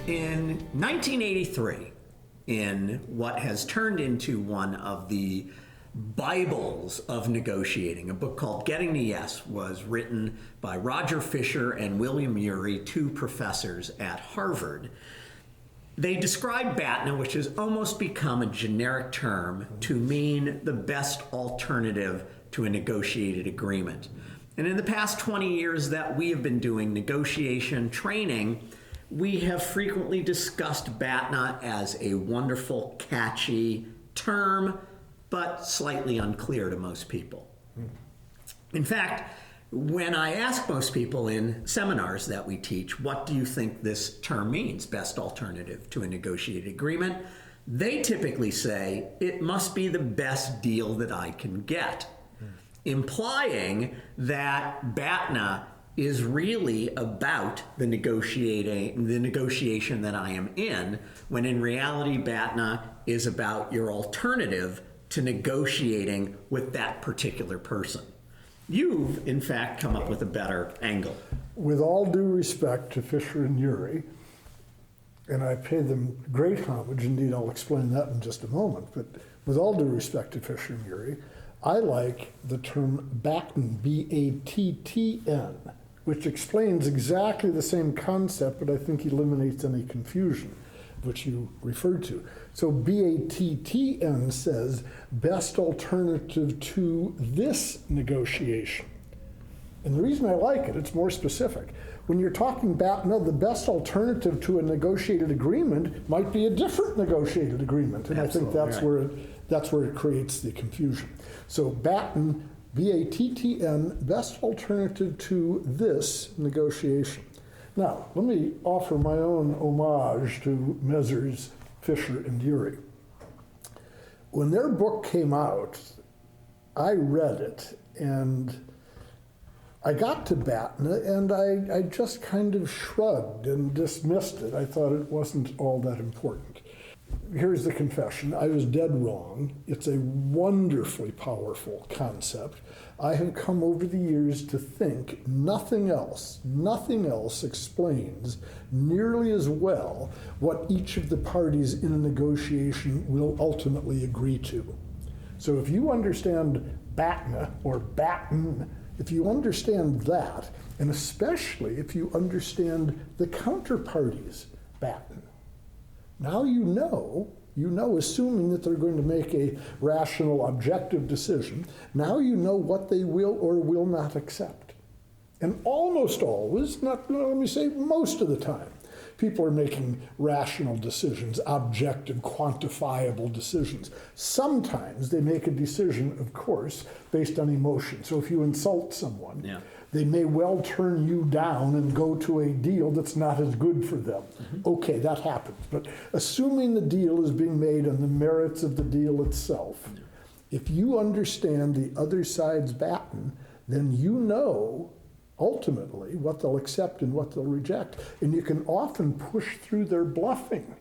In 1983, in what has turned into one of the Bibles of negotiating, a book called Getting to Yes was written by Roger Fisher and William Ury, two professors at Harvard. They describe BATNA, which has almost become a generic term, to mean the best alternative to a negotiated agreement. And in the past 20 years that we have been doing negotiation training, we have frequently discussed BATNA as a wonderful, catchy term, but slightly unclear to most people. In fact, when I ask most people in seminars that we teach, what do you think this term means, best alternative to a negotiated agreement? They typically say, it must be the best deal that I can get, implying that BATNA is really about the negotiation that I am in, when in reality BATNA is about your alternative to negotiating with that particular person. You've, in fact, come up with a better angle. With all due respect to Fisher and Ury, and I pay them great homage, indeed I'll explain that in just a moment, but with all due respect to Fisher and Ury, I like the term BATTN, B-A-T-T-N, which explains exactly the same concept, but I think eliminates any confusion, which you referred to. So BATTN says, best alternative to this negotiation. And the reason I like it, it's more specific. When you're talking BATNA, the best alternative to a negotiated agreement might be a different negotiated agreement. And Absolutely, I think that's where it creates the confusion. So BATTN, B-A-T-T-N, best alternative to this negotiation. Now, let me offer my own homage to Messrs. Fisher and Ury. When their book came out, I read it, and I got to BATNA, and I just kind of shrugged and dismissed it. I thought it wasn't all that important. Here's the confession. I was dead wrong. It's a wonderfully powerful concept. I have come over the years to think nothing else explains nearly as well what each of the parties in a negotiation will ultimately agree to. So if you understand BATNA or BATTN, if you understand that, and especially if you understand the counterparties BATN, now you know, assuming that they're going to make a rational, objective decision, now you know what they will or will not accept. And almost always, let me say most of the time, people are making rational decisions, objective, quantifiable decisions. Sometimes they make a decision, of course, based on emotion. So if you insult someone, they may well turn you down and go to a deal that's not as good for them. Okay, that happens. But assuming the deal is being made on the merits of the deal itself, if you understand the other side's BATN, then you know ultimately what they'll accept and what they'll reject. And you can often push through their bluffing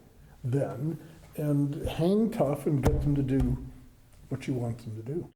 then and hang tough and get them to do what you want them to do.